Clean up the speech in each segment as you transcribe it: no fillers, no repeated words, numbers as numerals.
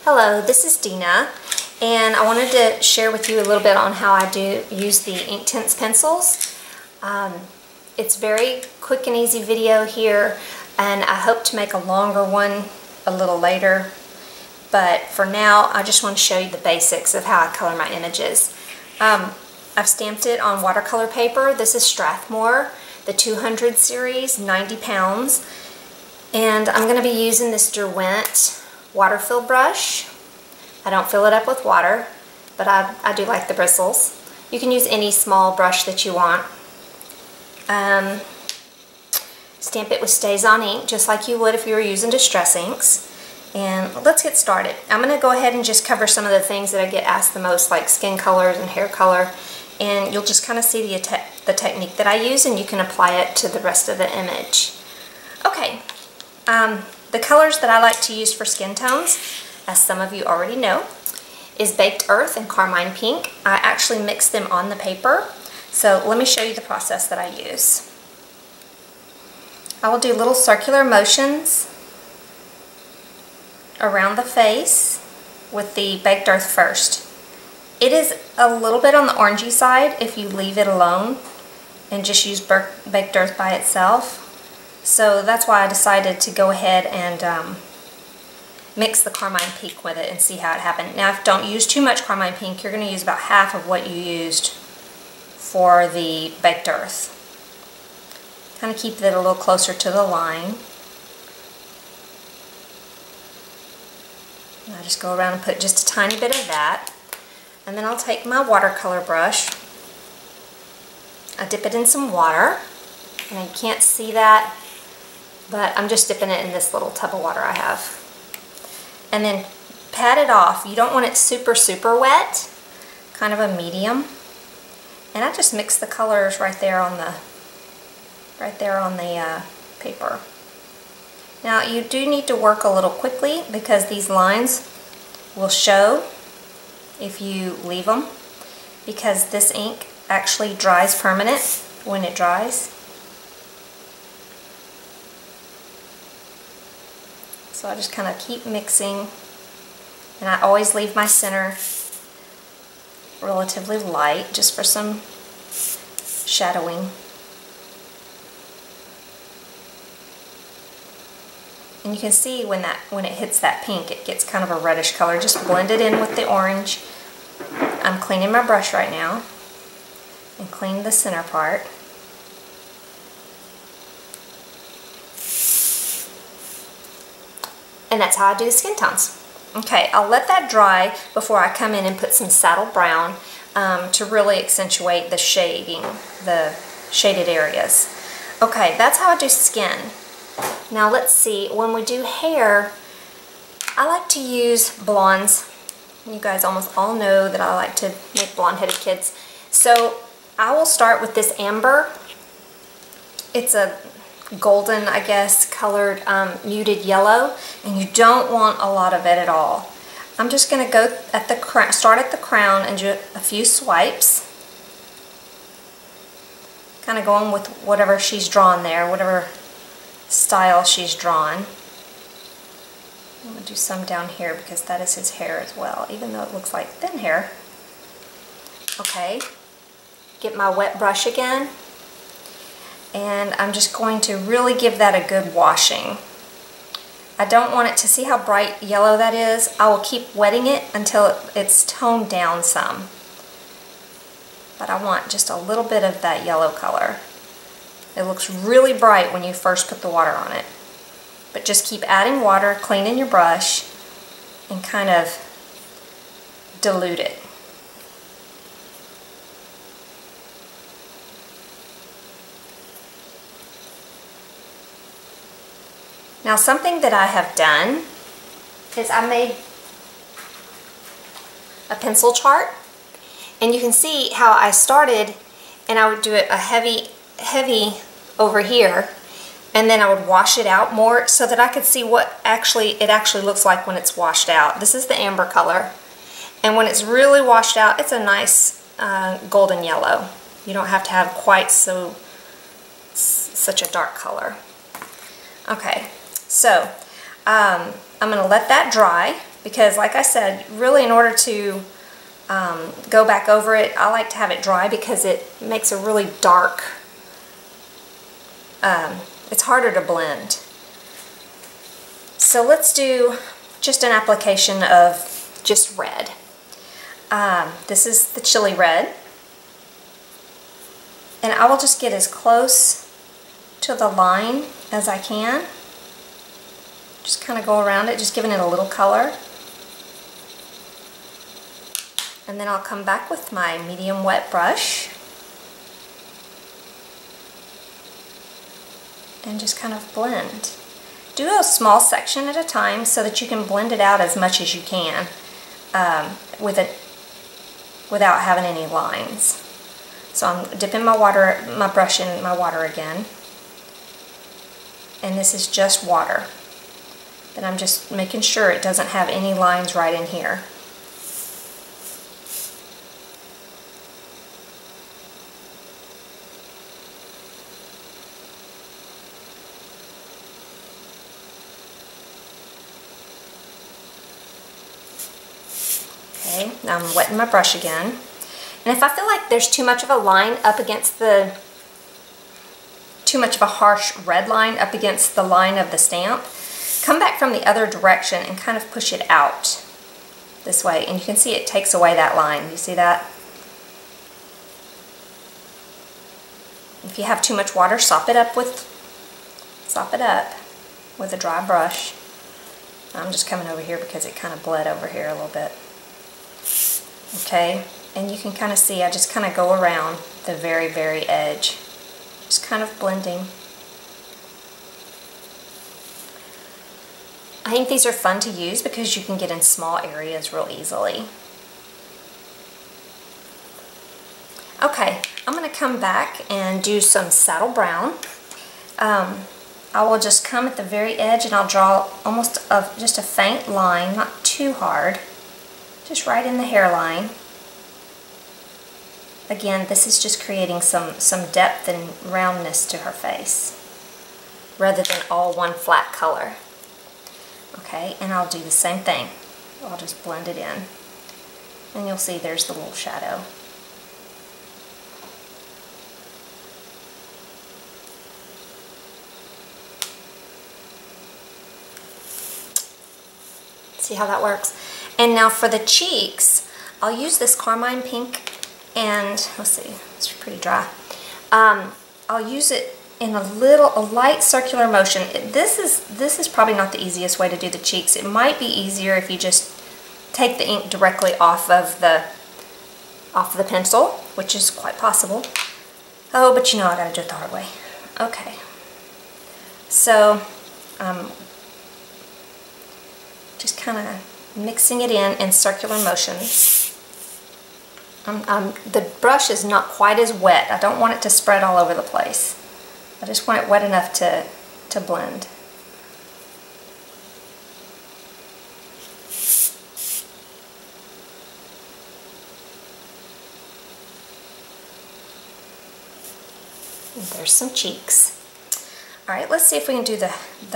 Hello, this is Dina, and I wanted to share with you a little bit on how I do use the Inktense pencils. It's very quick and easy video here, and I hope to make a longer one a little later. But for now, I just want to show you the basics of how I color my images. I've stamped it on watercolor paper. This is Strathmore, the 200 series, 90 pounds. And I'm going to be using this Derwent water fill brush. I don't fill it up with water, but I do like the bristles. You can use any small brush that you want. Stamp it with Stays-On ink, just like you would if you were using Distress inks. And let's get started. I'm going to go ahead and just cover some of the things that I get asked the most, like skin colors and hair color. And you'll just kind of see the technique that I use, and you can apply it to the rest of the image. Okay. The colors that I like to use for skin tones, as some of you already know, is Baked Earth and Carmine Pink. I actually mix them on the paper. So let me show you the process that I use. I will do little circular motions around the face with the Baked Earth first. It is a little bit on the orangey side if you leave it alone and just use Baked Earth by itself. So that's why I decided to go ahead and mix the Carmine Pink with it and see how it happened. Now, don't use too much Carmine Pink. You're going to use about half of what you used for the Baked Earth. Kind of keep it a little closer to the line. And I just go around and put just a tiny bit of that. And then I'll take my watercolor brush. I dip it in some water. And you can't see that, but I'm just dipping it in this little tub of water I have. And then pat it off. You don't want it super, super wet, kind of a medium. And I just mix the colors right there on the paper. Now you do need to work a little quickly because these lines will show if you leave them, because this ink actually dries permanent when it dries. So I just kind of keep mixing, and I always leave my center relatively light just for some shadowing. And you can see when it hits that pink, it gets kind of a reddish color. Just blend it in with the orange. I'm cleaning my brush right now and clean the center part. And that's how I do the skin tones. Okay, I'll let that dry before I come in and put some saddle brown to really accentuate the shading, the shaded areas. Okay, that's how I do skin. Now let's see, when we do hair, I like to use blondes. You guys almost all know that I like to make blonde-headed kids. So I will start with this amber. It's a golden, I guess, colored muted yellow, and you don't want a lot of it at all. I'm just going to go at the start at the crown and do a few swipes, kind of going with whatever she's drawn there, whatever style she's drawn. I'm going to do some down here because that is his hair as well, even though it looks like thin hair. Okay, get my wet brush again. And I'm just going to really give that a good washing. I don't want it to see how bright yellow that is. I will keep wetting it until it's toned down some. But I want just a little bit of that yellow color. It looks really bright when you first put the water on it. But just keep adding water, cleaning your brush, and kind of dilute it. Now, something that I have done is I made a pencil chart, and you can see how I started, and I would do it a heavy over here, and then I would wash it out more so that I could see what it actually looks like when it's washed out. This is the amber color, and when it's really washed out, it's a nice golden yellow. You don't have to have quite such a dark color. Okay. So I'm going to let that dry because like I said, really in order to go back over it, I like to have it dry because it makes a really dark, it's harder to blend. So let's do just an application of just red. This is the chili red. And I will just get as close to the line as I can. Just kind of go around it, just giving it a little color. And then I'll come back with my medium wet brush and just kind of blend. Do a small section at a time so that you can blend it out as much as you can without having any lines. So I'm dipping my brush in my water again. And this is just water. Then I'm just making sure it doesn't have any lines right in here. Okay, now I'm wetting my brush again. And if I feel like there's too much of a line up against too much of a harsh red line up against the line of the stamp, come back from the other direction and kind of push it out this way. And you can see it takes away that line. You see that? If you have too much water, sop it up with a dry brush. I'm just coming over here because it kind of bled over here a little bit. Okay, and you can kind of see I just kind of go around the very, very edge. Just kind of blending. I think these are fun to use because you can get in small areas real easily. Okay, I'm going to come back and do some saddle brown. I will just come at the very edge and I'll draw almost just a faint line, not too hard, just right in the hairline. Again, this is just creating some depth and roundness to her face rather than all one flat color. Okay, and I'll do the same thing. I'll just blend it in. And you'll see there's the little shadow. See how that works? And now for the cheeks, I'll use this carmine pink and let's see, it's pretty dry. I'll use it in a light circular motion. This is probably not the easiest way to do the cheeks. It might be easier if you just take the ink directly off of the pencil, which is quite possible. Oh, but you know I gotta do it the hard way. Okay. So just kind of mixing it in circular motions. The brush is not quite as wet. I don't want it to spread all over the place. I just want it wet enough to blend. And there's some cheeks. Alright, let's see if we can do the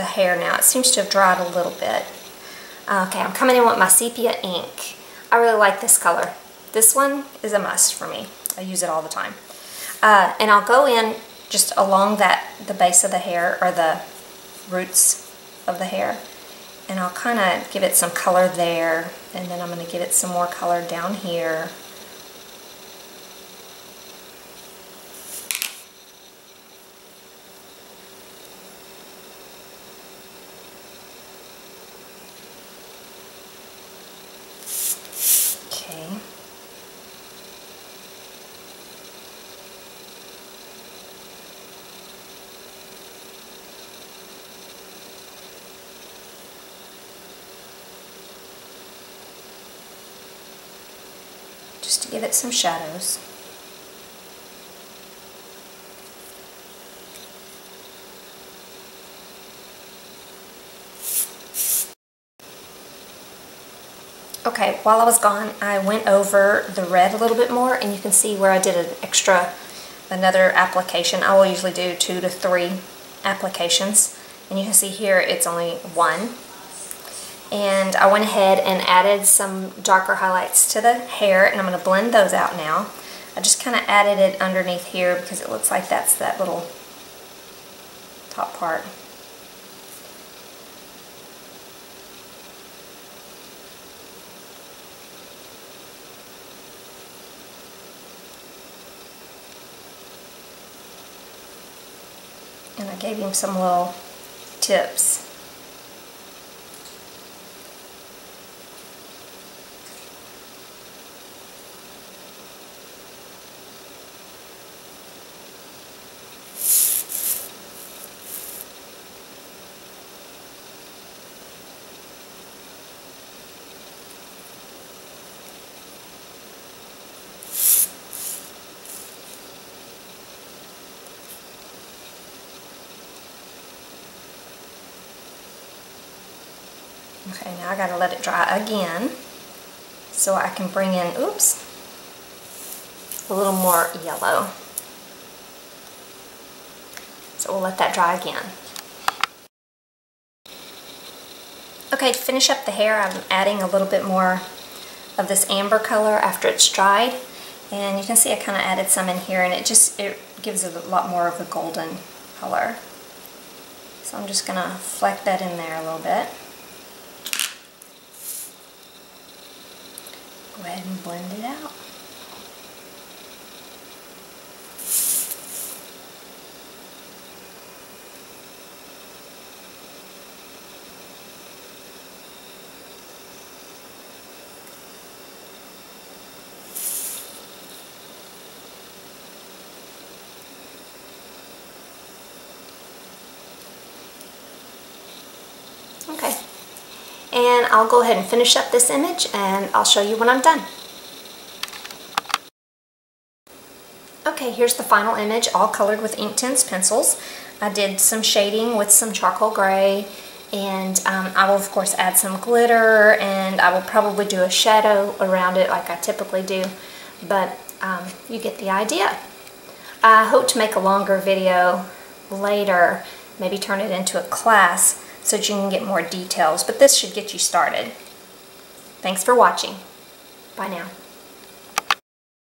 hair now. It seems to have dried a little bit. Okay, I'm coming in with my sepia ink. I really like this color. This one is a must for me. I use it all the time. And I'll go in just along the base of the hair, or the roots of the hair. And I'll kind of give it some color there. And then I'm going to give it some more color down here. Okay. Just to give it some shadows. Okay, while I was gone, I went over the red a little bit more, and you can see where I did another application. I will usually do 2 to 3 applications, and you can see here it's only 1. And I went ahead and added some darker highlights to the hair, and I'm going to blend those out now. I just kind of added it underneath here because it looks like that's that little top part. And I gave him some little tips. Okay, now I gotta let it dry again so I can bring in, oops, a little more yellow. So we'll let that dry again. Okay, to finish up the hair, I'm adding a little bit more of this amber color after it's dried. And you can see I kind of added some in here, and it gives it a lot more of a golden color. So I'm just gonna fleck that in there a little bit. Go ahead and blend it out. Okay. And I'll go ahead and finish up this image, and I'll show you when I'm done. Okay, here's the final image, all colored with Inktense pencils. I did some shading with some charcoal gray, and I will of course add some glitter, and I will probably do a shadow around it like I typically do, but you get the idea. I hope to make a longer video later, maybe turn it into a class so that you can get more details, but this should get you started. Thanks for watching. Bye now.